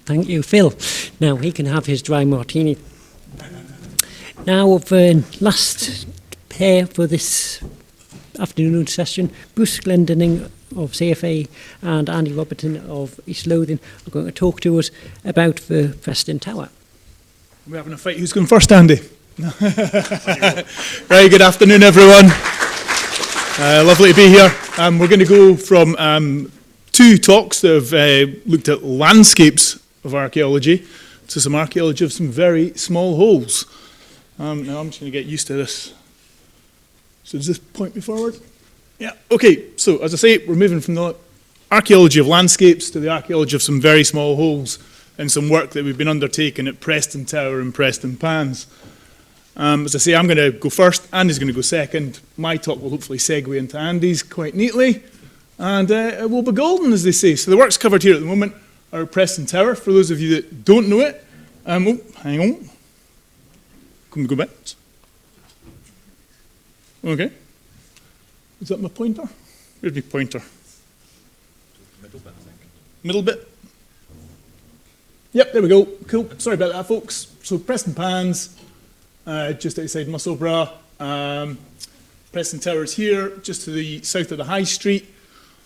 Thank you, Phil. Now he can have his dry martini. Now, last pair for this afternoon session, Bruce Glendinning of CFA and Andy Robertson of East Lothian are going to talk to us about the Preston Tower. We're having a fight. Who's going first, Andy? Very good afternoon, everyone. Lovely to be here. We're going to go from two talks that have looked at landscapes of archaeology to some archaeology of some very small holes. Now I'm just going to get used to this. So does this point me forward? Yeah, okay. So as I say, we're moving from the archaeology of landscapes to the archaeology of some very small holes in some work that we've been undertaking at Preston Tower and Preston Pans. As I say, I'm going to go first, Andy's going to go second. My talk will hopefully segue into Andy's quite neatly, and it will be golden, as they say. So the works covered here at the moment are Preston Tower. For those of you that don't know it, oh, hang on. Can we go back? Okay. Is that my pointer? Where's my pointer? Middle bit, I think. Middle bit? Yep, there we go. Cool. Sorry about that, folks. So Preston Pans, just outside Musselburgh. Preston Tower is here, just to the south of the High Street.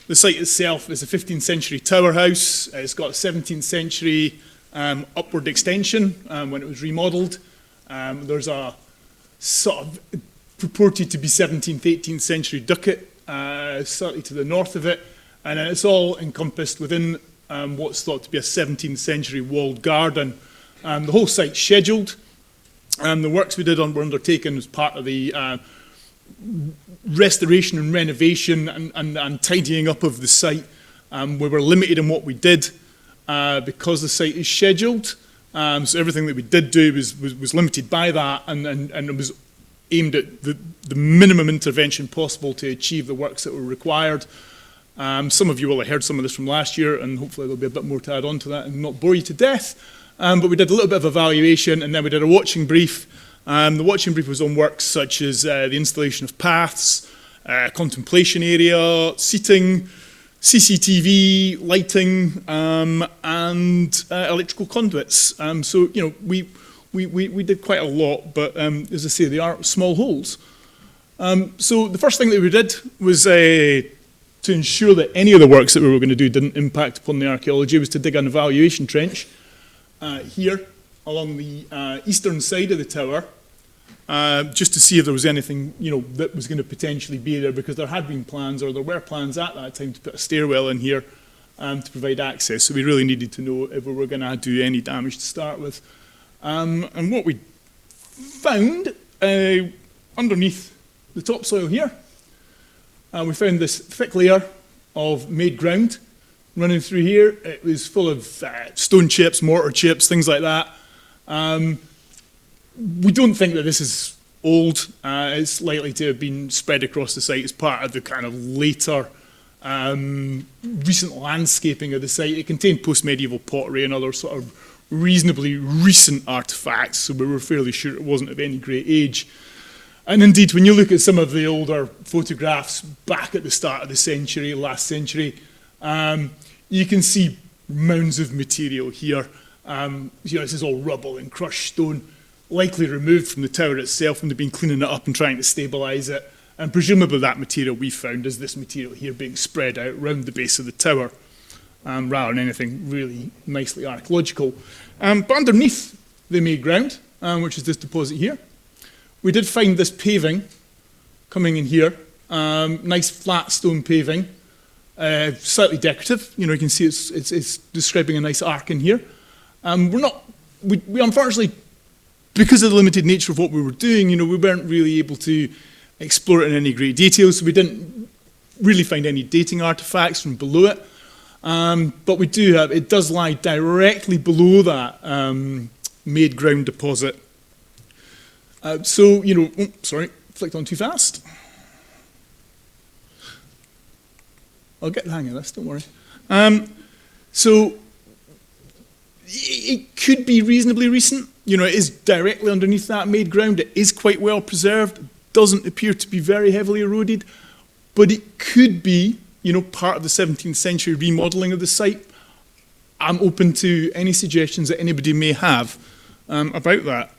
The site itself is a 15th century tower house. It's got a 17th century upward extension when it was remodelled. There's a sort of purported to be 17th, 18th century ducat slightly to the north of it, and then it's all encompassed within what's thought to be a 17th century walled garden. The whole site's scheduled. The works we did were undertaken as part of the restoration and renovation and tidying up of the site. We were limited in what we did because the site is scheduled. So everything that we did do was limited by that, and it was aimed at the minimum intervention possible to achieve the works that were required. Some of you will have heard some of this from last year, and hopefully there'll be a bit more to add on to that and not bore you to death. But we did a little bit of evaluation, and then we did a watching brief. The watching brief was on works such as the installation of paths, contemplation area, seating, CCTV, lighting, and electrical conduits. So, you know, we did quite a lot, but as I say, they are small holes. So the first thing that we did was to ensure that any of the works that we were going to do didn't impact upon the archaeology was to dig an evaluation trench here along the eastern side of the tower, just to see if there was anything, you know, that was going to potentially be there, because there had been plans, or there were plans at that time, to put a stairwell in here to provide access. So we really needed to know if we were going to do any damage to start with. And what we found underneath the topsoil here, we found this thick layer of made ground running through here. It was full of stone chips, mortar chips, things like that. We don't think that this is old. It's likely to have been spread across the site as part of the kind of later recent landscaping of the site. It contained post-medieval pottery and other sort of reasonably recent artefacts, so we were fairly sure it wasn't of any great age. And indeed, when you look at some of the older photographs back at the start of the century, last century, you can see mounds of material here. You know, this is all rubble and crushed stone, likely removed from the tower itself when they've been cleaning it up and trying to stabilise it. And presumably that material we found is this material here being spread out around the base of the tower, rather than anything really nicely archaeological. But underneath the made ground, which is this deposit here, we did find this paving coming in here, nice flat stone paving, slightly decorative. You know, you can see it's describing a nice arc in here. We unfortunately, because of the limited nature of what we were doing, you know, we weren't really able to explore it in any great detail, so we didn't really find any dating artifacts from below it. But we do have, it does lie directly below that made ground deposit. So, you know, oh, sorry, flicked on too fast. I'll get the hang of this, don't worry. So, it could be reasonably recent. You know, it is directly underneath that made ground. It is quite well preserved. It doesn't appear to be very heavily eroded, but it could be, you know, part of the 17th century remodelling of the site. I'm open to any suggestions that anybody may have about that.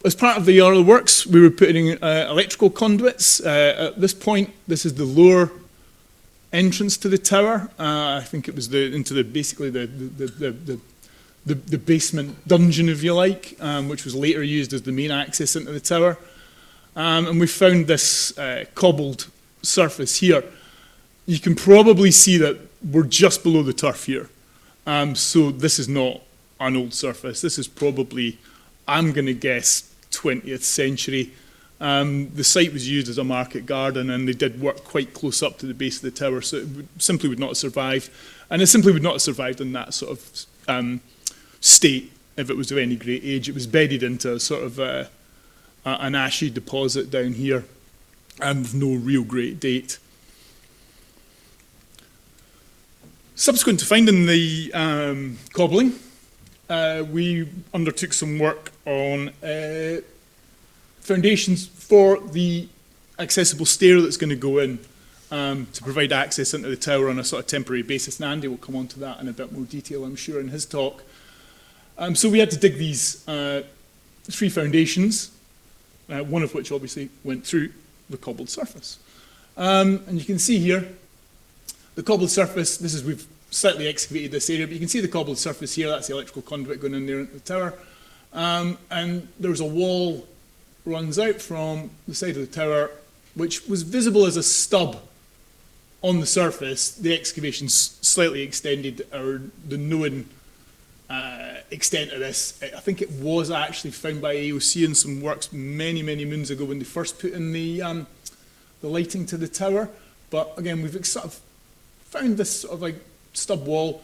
As part of the early works, we were putting electrical conduits. At this point, this is the lower entrance to the tower. I think it was basically the basement dungeon, if you like, which was later used as the main access into the tower. And we found this cobbled surface here. You can probably see that we're just below the turf here. So this is not an old surface. This is probably, I'm going to guess, 20th century. The site was used as a market garden, and they did work quite close up to the base of the tower, so it simply would not have survived. And it simply would not have survived in that sort of state if it was of any great age. It was bedded into sort of an ashy deposit down here, and with no real great date. Subsequent to finding the cobbling, we undertook some work on foundations for the accessible stair that's going to go in to provide access into the tower on a sort of temporary basis. And Andy will come on to that in a bit more detail, I'm sure, in his talk. So we had to dig these 3 foundations, one of which obviously went through the cobbled surface. And you can see here, the cobbled surface, we've slightly excavated this area, but you can see the cobbled surface here. That's the electrical conduit going in there into the tower. And there's a wall runs out from the side of the tower, which was visible as a stub on the surface. The excavation's slightly extended the known extent of this. I think it was actually found by AOC in some works many, many moons ago when they first put in the lighting to the tower. But again, we've sort of found this sort of like stub wall.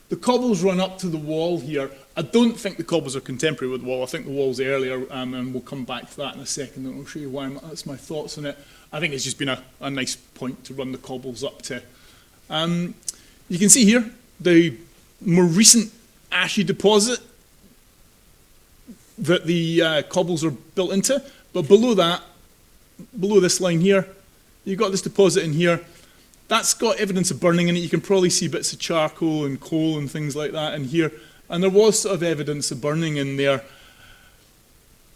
The cobbles run up to the wall here. I don't think the cobbles are contemporary with the wall. I think the wall's earlier, and we'll come back to that in a second, and I'll show you why. That's my thoughts on it. I think it's just been a nice point to run the cobbles up to. You can see here the more recent ashy deposit that the cobbles are built into, but below that, below this line here, you've got this deposit in here. That's got evidence of burning in it. You can probably see bits of charcoal and coal and things like that in here. And there was sort of evidence of burning in there.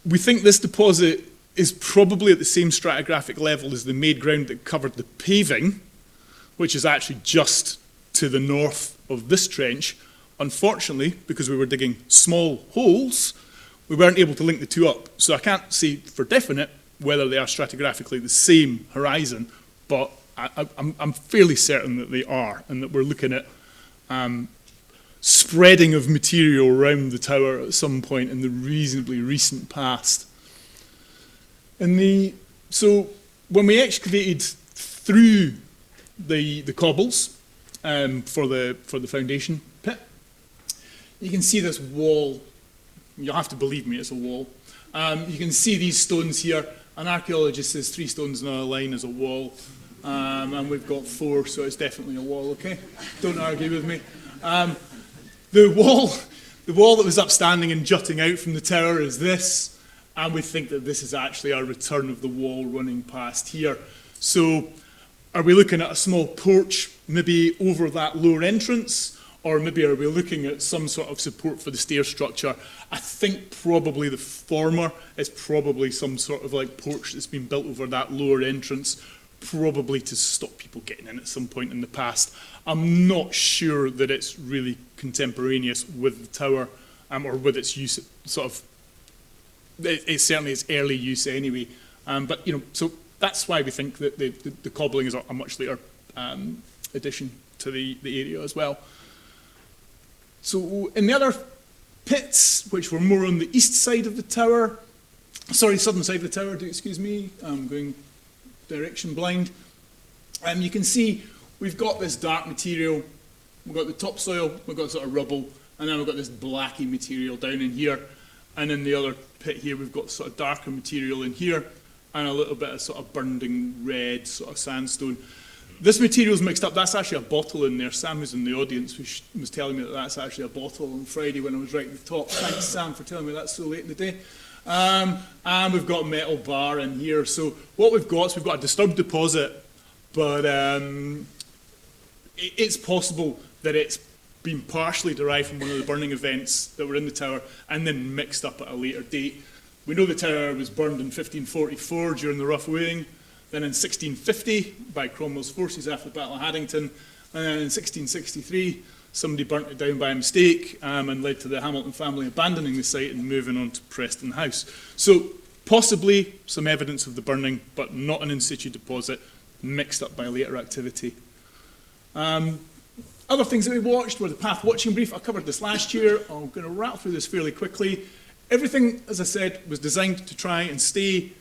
We think this deposit is probably at the same stratigraphic level as the made ground that covered the paving, which is actually just to the north of this trench. Unfortunately, because we were digging small holes, we weren't able to link the two up. So I can't say for definite whether they are stratigraphically the same horizon, but I'm fairly certain that they are, and that we're looking at spreading of material around the tower at some point in the reasonably recent past. So when we excavated through the cobbles for the foundation pit, you can see this wall. You'll have to believe me, it's a wall. You can see these stones here. An archaeologist says 3 stones in a line is a wall. And we've got 4, so it's definitely a wall, okay? Don't argue with me. The wall that was upstanding and jutting out from the tower is this, and we think that this is actually a return of the wall running past here. So are we looking at a small porch, maybe over that lower entrance, or maybe are we looking at some sort of support for the stair structure? I think probably the former. It's probably some sort of like porch that's been built over that lower entrance, probably to stop people getting in at some point in the past. I'm not sure that it's really contemporaneous with the tower, or with its use, sort of, it's certainly its early use anyway. But, you know, so that's why we think that the cobbling is a much later addition to the area as well. So in the other pits, which were more on the east side of the tower, southern side of the tower, excuse me, I'm going direction blind. You can see we've got this dark material, we've got the topsoil, we've got sort of rubble, and then we've got this blacky material down in here. And in the other pit here, we've got sort of darker material in here, and a little bit of sort of burning red sort of sandstone. This material's mixed up. That's actually a bottle in there. Sam, who's in the audience, was telling me that that's actually a bottle on Friday when I was writing the talk. Thanks, Sam, for telling me that so late in the day. And we've got a metal bar in here. So what we've got is we've got a disturbed deposit, but it's possible that it's been partially derived from one of the burning events that were in the tower and then mixed up at a later date. We know the tower was burned in 1544 during the Rough Wooing, then in 1650 by Cromwell's forces after the Battle of Haddington, and then in 1663 somebody burnt it down by mistake and led to the Hamilton family abandoning the site and moving on to Preston House. So possibly some evidence of the burning, but not an in situ deposit, mixed up by later activity. Other things that we watched were the path watching brief. I covered this last year. I'm going to rattle through this fairly quickly. Everything, as I said, was designed to try and stay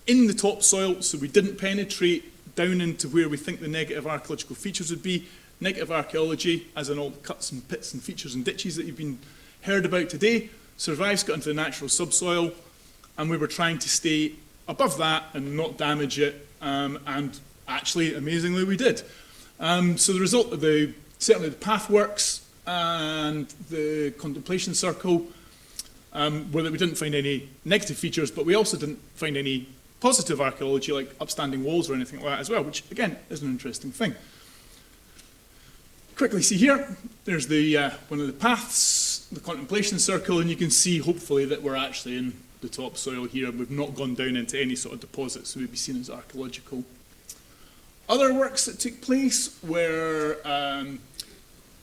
in the topsoil, so we didn't penetrate down into where we think the negative archaeological features would be. Negative archaeology, as in all the cuts and pits and features and ditches that you've been heard about today, survives, got into the natural subsoil, and we were trying to stay above that and not damage it, and actually, amazingly, we did. So the result of certainly the pathworks and the contemplation circle were that we didn't find any negative features, but we also didn't find any positive archaeology like upstanding walls or anything like that as well, which again is an interesting thing. Quickly see here, there's the one of the paths, the contemplation circle, and you can see hopefully that we're actually in the topsoil here. We've not gone down into any sort of deposits, so we'd be seen as archaeological. Other works that took place were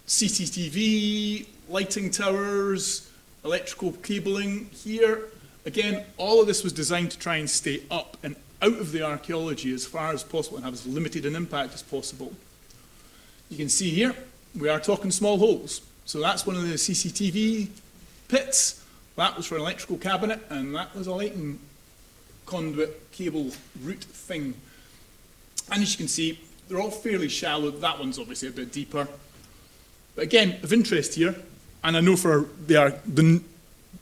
CCTV, lighting towers, electrical cabling here. Again, all of this was designed to try and stay up and out of the archaeology as far as possible and have as limited an impact as possible. You can see here, we are talking small holes. So that's one of the CCTV pits. That was for an electrical cabinet, and that was a lighting conduit cable route thing. And as you can see, they're all fairly shallow. That one's obviously a bit deeper. But again, of interest here, and I know for the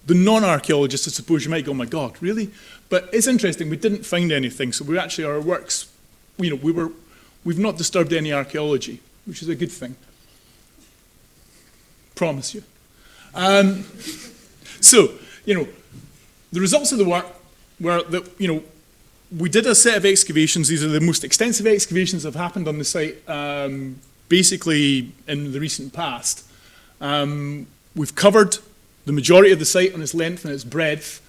non-archaeologists, I suppose you might go, oh my God, really? But it's interesting, we didn't find anything. So we actually, our works, you know, we've not disturbed any archaeology, which is a good thing. Promise you. So, you know, the results of the work were that, you know, we did a set of excavations. These are the most extensive excavations that have happened on the site, basically in the recent past. We've covered the majority of the site on its length and its breadth,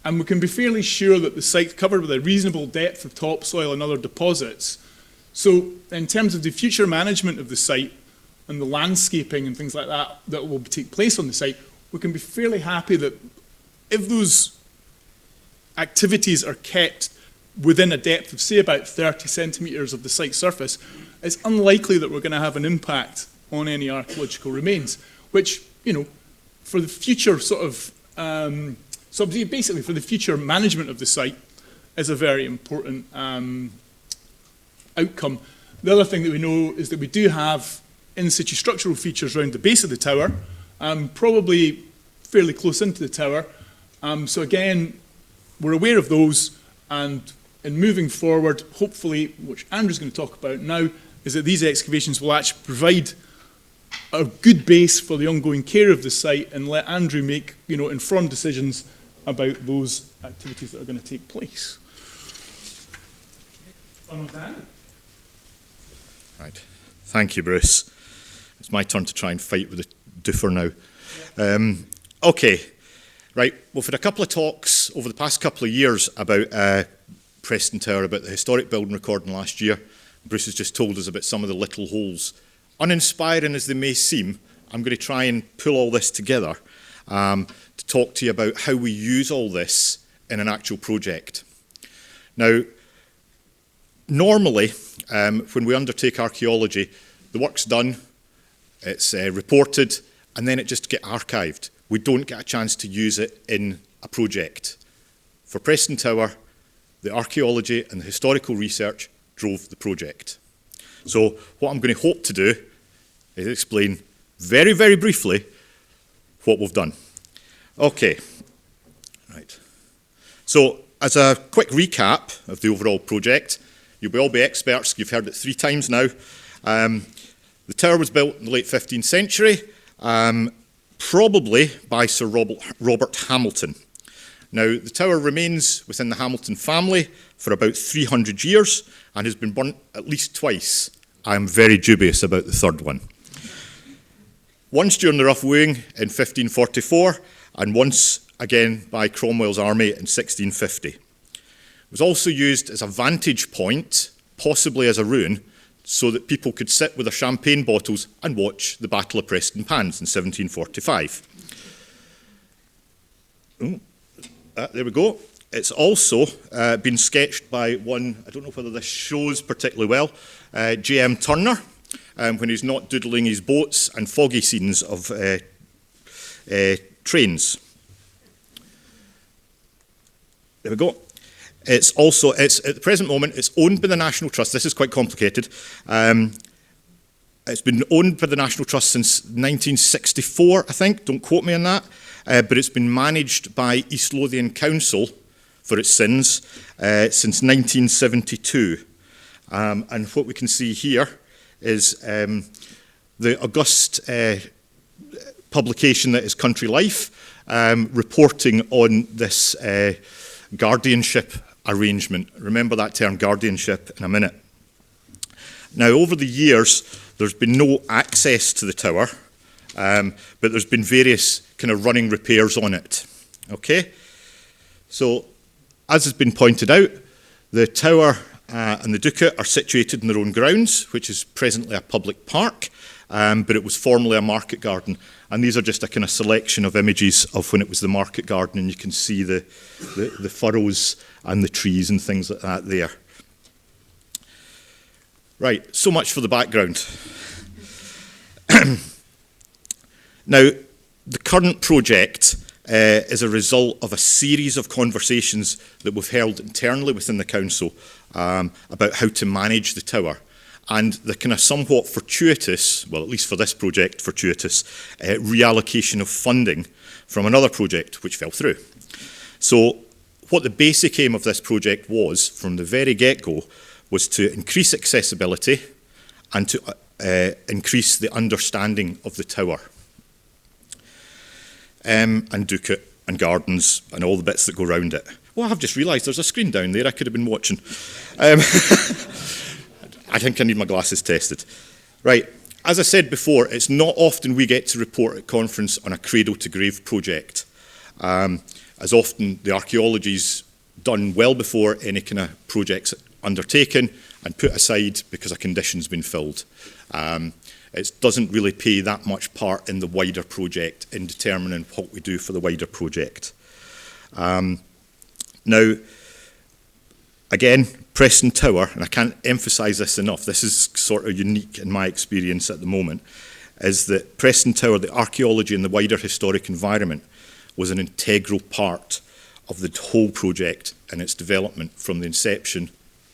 and we can be fairly sure that the site's covered with a reasonable depth of topsoil and other deposits. So in terms of the future management of the site and the landscaping and things like that that will take place on the site, we can be fairly happy that if those activities are kept within a depth of, say, about 30 centimetres of the site surface, it's unlikely that we're going to have an impact on any archaeological remains, which, you know, for the future sort of, so basically for the future management of the site is a very important outcome. The other thing that we know is that we do have in situ structural features around the base of the tower, probably fairly close into the tower. So again, we're aware of those, and in moving forward, hopefully, which Andrew's going to talk about now, is that these excavations will actually provide a good base for the ongoing care of the site and let Andrew make, you know, informed decisions about those activities that are going to take place. Right. Thank you, Bruce. It's my turn to try and fight with the doofer now. Okay. Right. We've had a couple of talks over the past couple of years about Preston Tower, about the historic building recording last year. Bruce has just told us about some of the little holes. Uninspiring as they may seem, I'm going to try and pull all this together to talk to you about how we use all this in an actual project. Now, normally, when we undertake archaeology, the work's done, it's reported, and then it just gets archived. We don't get a chance to use it in a project. For Preston Tower, the archaeology and the historical research drove the project. So what I'm going to hope to do is explain very, very briefly what we've done. Okay, right. So as a quick recap of the overall project, you'll all be experts, you've heard it 3 times now. The tower was built in the late 15th century, probably by Sir Robert Hamilton. Now, the tower remains within the Hamilton family for about 300 years and has been burnt at least twice. I am very dubious about the third one. once during the rough wooing in 1544, and once again by Cromwell's army in 1650. It was also used as a vantage point, possibly as a ruin, so that people could sit with their champagne bottles and watch the Battle of Preston Pans in 1745. There we go. It's also been sketched by one, I don't know whether this shows particularly well, J.M. Turner, when he's not doodling his boats and foggy scenes of trains. There we go. It's also, at the present moment, it's owned by the National Trust. This is quite complicated. It's been owned by the National Trust since 1964, I think. Don't quote me on that. But it's been managed by East Lothian Council for its sins since 1972. And what we can see here is the august publication that is Country Life, reporting on this guardianship arrangement. Remember that term, guardianship, in a minute. Now, over the years, there's been no access to the tower, but there's been various kind of running repairs on it. Okay? So, as has been pointed out, the tower and the Ducat are situated in their own grounds, which is presently a public park, but it was formerly a market garden. And these are just a kind of selection of images of when it was the market garden, and you can see the furrows and the trees and things like that there. Right, so much for the background. Now, the current project is a result of a series of conversations that we've held internally within the council about how to manage the tower. And the kind of somewhat fortuitous, well, at least for this project, fortuitous reallocation of funding from another project which fell through. So what the basic aim of this project was, from the very get-go, was to increase accessibility and to increase the understanding of the tower. And Ducat and gardens and all the bits that go around it. Well, I've just realised there's a screen down there I could have been watching. I think I need my glasses tested. Right, as I said before, it's not often we get to report at conference on a cradle-to-grave project. As often, the archaeology's done well before any kind of project's undertaken and put aside because a condition's been filled. It doesn't really play that much part in the wider project in determining what we do for the wider project. Now, again, Preston Tower, and I can't emphasise this enough, this is sort of unique in my experience at the moment, is that Preston Tower, the archaeology and the wider historic environment, was an integral part of the whole project and its development from the inception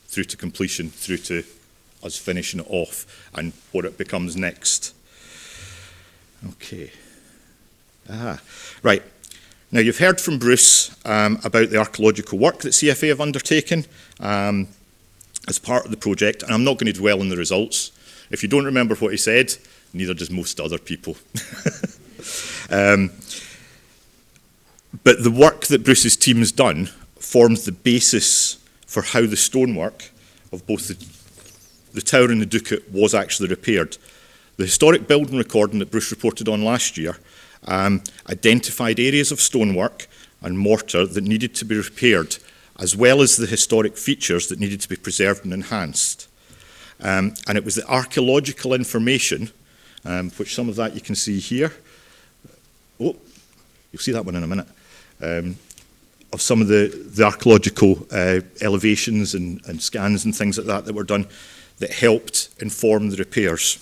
through to completion, through to us finishing it off and what it becomes next. Okay. Right. Now, you've heard from Bruce about the archaeological work that CFA have undertaken as part of the project, and I'm not going to dwell on the results. If you don't remember what he said, neither does most other people. But the work that Bruce's team has done forms the basis for how the stonework of both the tower and the Ducat was actually repaired. The historic building recording that Bruce reported on last year identified areas of stonework and mortar that needed to be repaired, as well as the historic features that needed to be preserved and enhanced. And it was the archaeological information, which some of that you can see here. Oh, you'll see that one in a minute. Of some of the archaeological elevations and scans and things like that that were done that helped inform the repairs.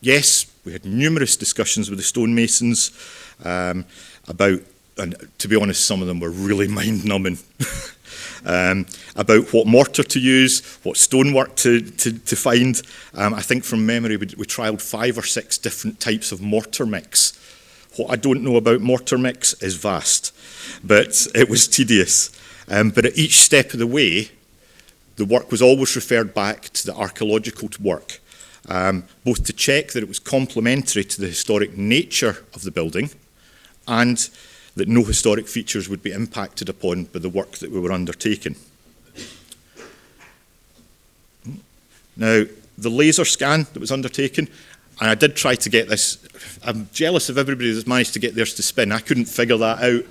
Yes, we had numerous discussions with the stonemasons about, and to be honest, some of them were really mind-numbing, about what mortar to use, what stonework to find. I think from memory we trialled 5 or 6 different types of mortar mix. What I don't know about mortar mix is vast, but it was tedious. But at each step of the way, the work was always referred back to the archaeological work, both to check that it was complementary to the historic nature of the building and that no historic features would be impacted upon by the work that we were undertaking. Now, the laser scan that was undertaken, I did try to get this. I'm jealous of everybody that's managed to get theirs to spin. I couldn't figure that out.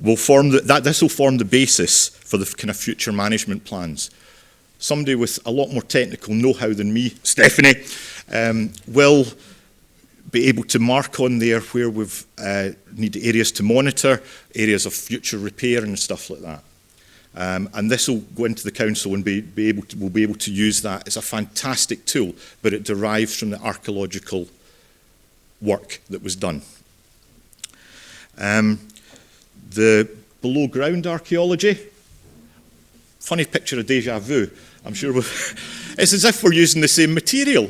This will form the basis for the kind of future management plans. Somebody with a lot more technical know-how than me, Stephanie, will be able to mark on there where we've need areas to monitor, areas of future repair and stuff like that. And this will go into the council and we'll be able to use that. It's a fantastic tool, but it derives from the archaeological work that was done. The below ground archaeology, funny picture of deja vu. I'm sure it's as if we're using the same material.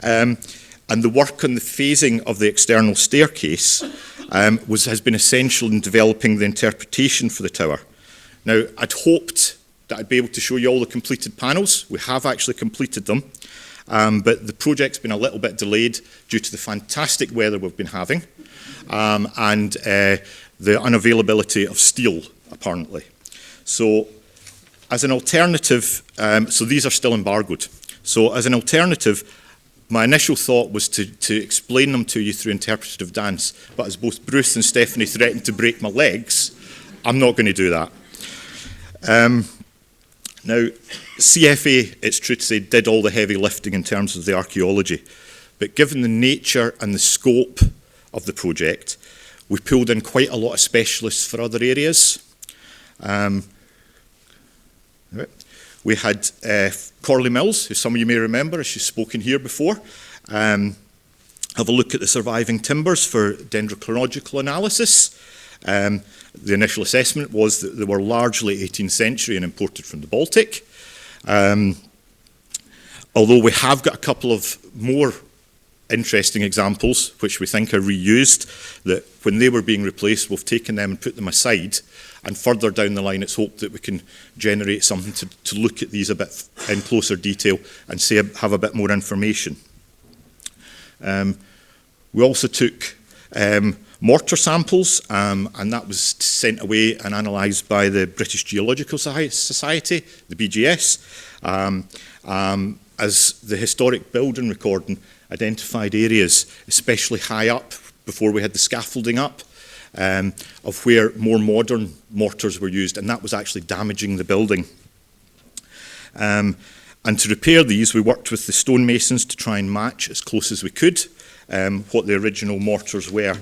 And the work on the phasing of the external staircase has been essential in developing the interpretation for the tower. Now, I'd hoped that I'd be able to show you all the completed panels. We have actually completed them, but the project's been a little bit delayed due to the fantastic weather we've been having and the unavailability of steel, apparently. So, as an alternative, so these are still embargoed. So, as an alternative, my initial thought was to explain them to you through interpretative dance, but as both Bruce and Stephanie threatened to break my legs, I'm not going to do that. Now, CFA, it's true to say, did all the heavy lifting in terms of the archaeology, but given the nature and the scope of the project, we pulled in quite a lot of specialists for other areas. We had Corley Mills, who some of you may remember, she's spoken here before, have a look at the surviving timbers for dendrochronological analysis. The initial assessment was that they were largely 18th century and imported from the Baltic. Although we have got a couple of more interesting examples, which we think are reused, that when they were being replaced, we've taken them and put them aside. And further down the line, it's hoped that we can generate something to look at these a bit in closer detail and have a bit more information. We also took mortar samples, and that was sent away and analysed by the British Geological Society, the BGS, as the historic building recording identified areas, especially high up before we had the scaffolding up, of where more modern mortars were used, and that was actually damaging the building. And to repair these, we worked with the stonemasons to try and match as close as we could what the original mortars were.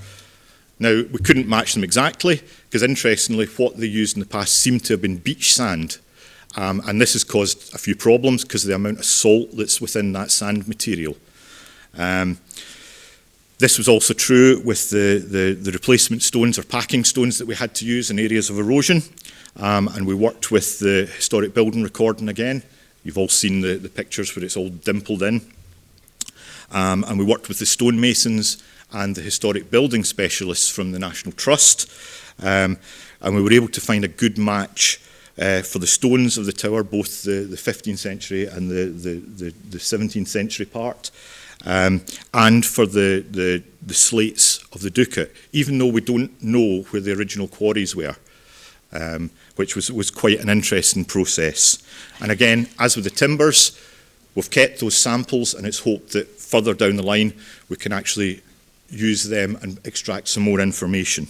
Now, we couldn't match them exactly, because interestingly, what they used in the past seemed to have been beach sand. And this has caused a few problems because of the amount of salt that's within that sand material. This was also true with the replacement stones or packing stones that we had to use in areas of erosion. And we worked with the historic building recording again. You've all seen the pictures where it's all dimpled in. And we worked with the stonemasons and the historic building specialists from the National Trust. And we were able to find a good match for the stones of the tower, both the 15th century and the 17th century part. And for the slates of the Ducat, even though we don't know where the original quarries were, which was quite an interesting process. And again, as with the timbers, we've kept those samples, and it's hoped that further down the line we can actually use them and extract some more information.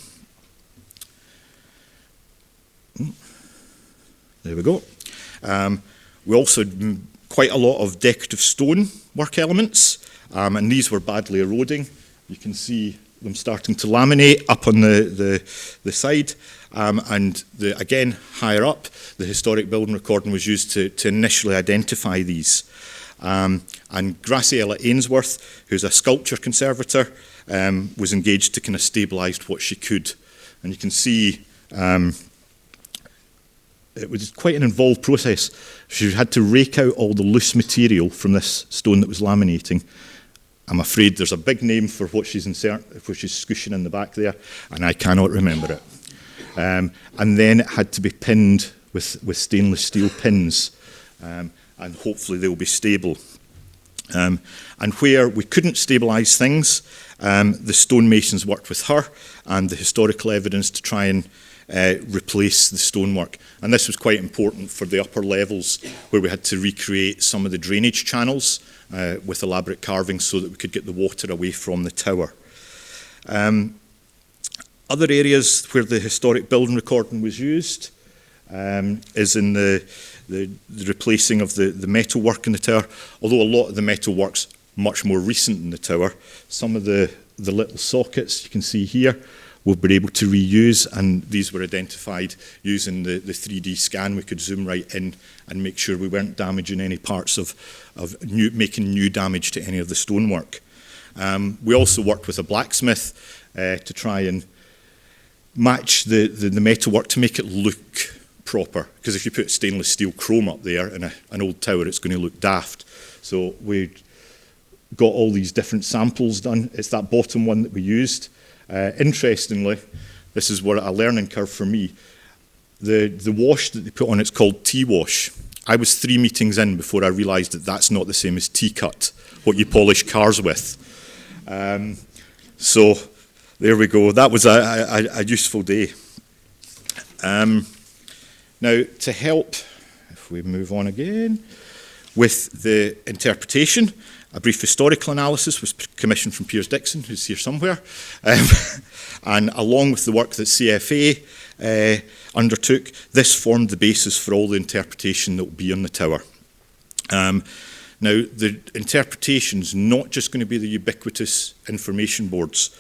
There we go. We also had quite a lot of decorative stone work elements, and these were badly eroding. You can see them starting to laminate up on the side, and again, higher up, the historic building recording was used to initially identify these. And Graciela Ainsworth, who's a sculpture conservator, was engaged to kind of stabilise what she could. And you can see it was quite an involved process. She had to rake out all the loose material from this stone that was laminating. I'm afraid there's a big name for what she's squishing in the back there, and I cannot remember it. And then it had to be pinned with stainless steel pins, and hopefully they'll be stable. And where we couldn't stabilise things, the stonemasons worked with her and the historical evidence to try and replace the stonework. And this was quite important for the upper levels, where we had to recreate some of the drainage channels with elaborate carvings so that we could get the water away from the tower. Other areas where the historic building recording was used is in the replacing of the metalwork in the tower, although a lot of the metalwork's much more recent than the tower. Some of the little sockets you can see here we've been able to reuse, and these were identified using the 3D scan. We could zoom right in and make sure we weren't damaging any parts of making new damage to any of the stonework. We also worked with a blacksmith to try and match the metalwork to make it look proper, because if you put stainless steel chrome up there in an old tower, it's going to look daft. So we got all these different samples done. It's that bottom one that we used. Interestingly, this is a learning curve for me. The wash that they put on, it's called T-wash. I was 3 meetings in before I realised that that's not the same as T-cut, what you polish cars with. So there we go. That was a useful day. Now, to help, if we move on again, with the interpretation, a brief historical analysis was commissioned from Piers Dixon, who's here somewhere, and along with the work that CFA undertook, this formed the basis for all the interpretation that will be on the tower. Now, the interpretation's not just going to be the ubiquitous information boards.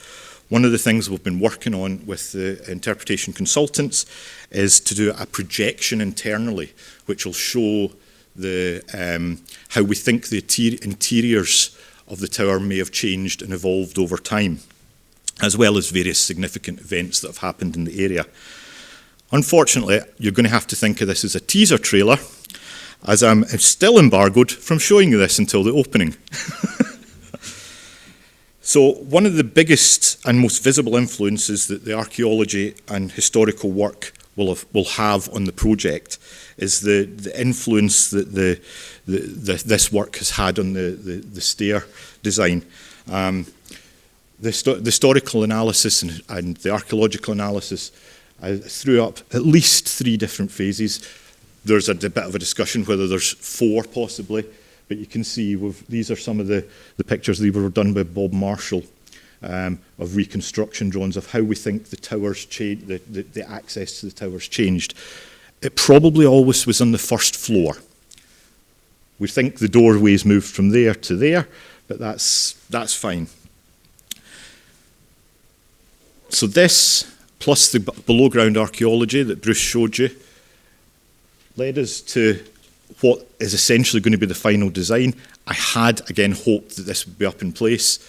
One of the things we've been working on with the interpretation consultants is to do a projection internally, which will show how we think the interiors of the tower may have changed and evolved over time, as well as various significant events that have happened in the area. Unfortunately, you're going to have to think of this as a teaser trailer, as I'm still embargoed from showing you this until the opening. So one of the biggest and most visible influences that the archaeology and historical work will have on the project is the influence that this work has had on the stair design. The historical analysis and the archaeological analysis threw up at least 3 different phases. There's a bit of a discussion whether there's 4 possibly, but you can see these are some of the pictures. These were done by Bob Marshall of reconstruction drawings of how we think the towers changed, the access to the towers changed. It probably always was on the first floor. We think the doorways moved from there to there, but that's fine. So this, plus the below ground archaeology that Bruce showed you, led us to what is essentially going to be the final design. I had, again, hoped that this would be up in place.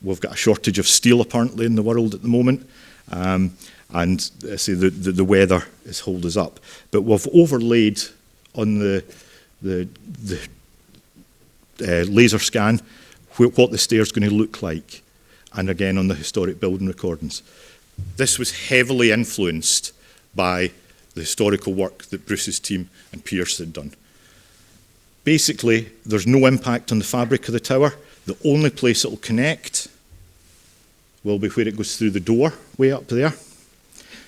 We've got a shortage of steel, apparently, in the world at the moment. And I say the weather has held us up. But we've overlaid on the laser scan what the stair's going to look like. And again, on the historic building recordings. This was heavily influenced by the historical work that Bruce's team and Pierce had done. Basically, there's no impact on the fabric of the tower. The only place it will connect will be where it goes through the door, way up there.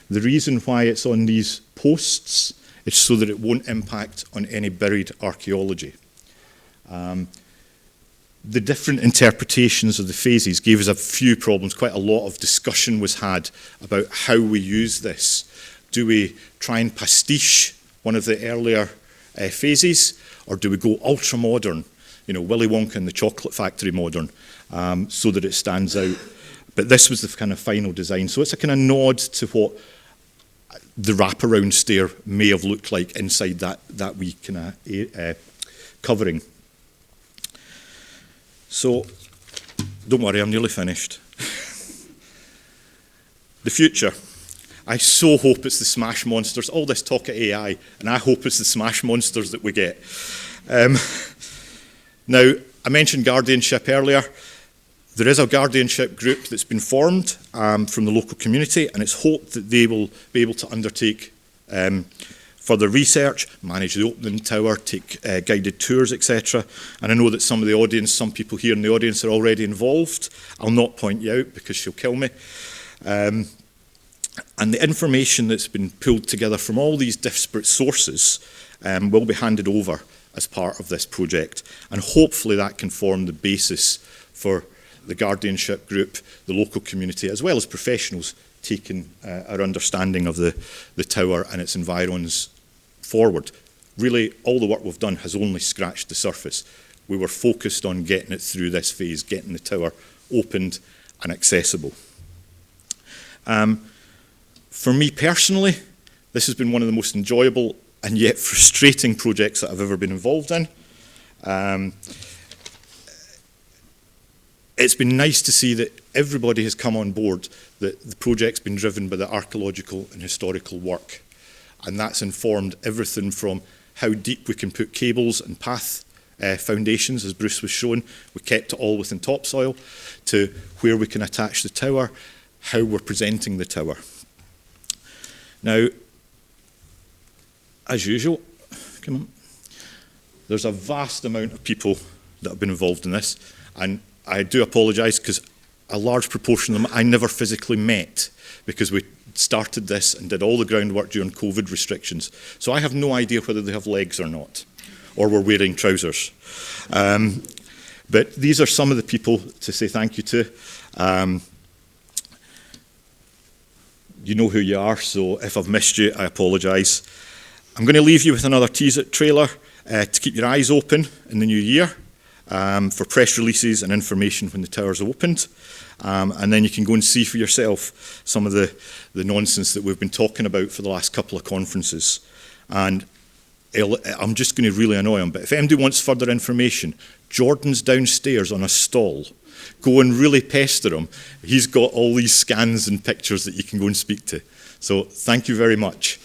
The reason why it's on these posts is so that it won't impact on any buried archaeology. The different interpretations of the phases gave us a few problems. Quite a lot of discussion was had about how we use this. Do we try and pastiche one of the earlier phases, or do we go ultra-modern, Willy Wonka and the Chocolate Factory modern, so that it stands out? But this was the kind of final design. So it's a kind of nod to what the wraparound stair may have looked like inside that wee kind of covering. So, don't worry, I'm nearly finished. The future. I so hope it's the smash monsters. All this talk of AI, and I hope it's the smash monsters that we get. Now, I mentioned guardianship earlier. There is a guardianship group that's been formed from the local community, and it's hoped that they will be able to undertake further research, manage the opening tower, take guided tours, etc. And I know that some people here in the audience are already involved. I'll not point you out because she'll kill me. And the information that's been pulled together from all these disparate sources will be handed over as part of this project. And hopefully that can form the basis for the guardianship group, the local community, as well as professionals taking our understanding of the tower and its environs forward. Really, all the work we've done has only scratched the surface. We were focused on getting it through this phase, getting the tower opened and accessible. For me personally, this has been one of the most enjoyable and yet frustrating projects that I've ever been involved in. It's been nice to see that everybody has come on board, that the project's been driven by the archaeological and historical work. And that's informed everything from how deep we can put cables and path foundations, as Bruce was showing. We kept it all within topsoil, to where we can attach the tower, how we're presenting the tower. Now, as usual, come on, there's a vast amount of people that have been involved in this, and I do apologise because a large proportion of them I never physically met, because we started this and did all the groundwork during COVID restrictions. So I have no idea whether they have legs or not, or were wearing trousers. But these are some of the people to say thank you to. You know who you are, so if I've missed you, I apologise. I'm going to leave you with another teaser trailer to keep your eyes open in the new year for press releases and information when the tower's opened. And then you can go and see for yourself some of the nonsense that we've been talking about for the last couple of conferences. And I'm just going to really annoy him, but if anybody wants further information, Jordan's downstairs on a stall. Go and really pester him. He's got all these scans and pictures that you can go and speak to. So thank you very much.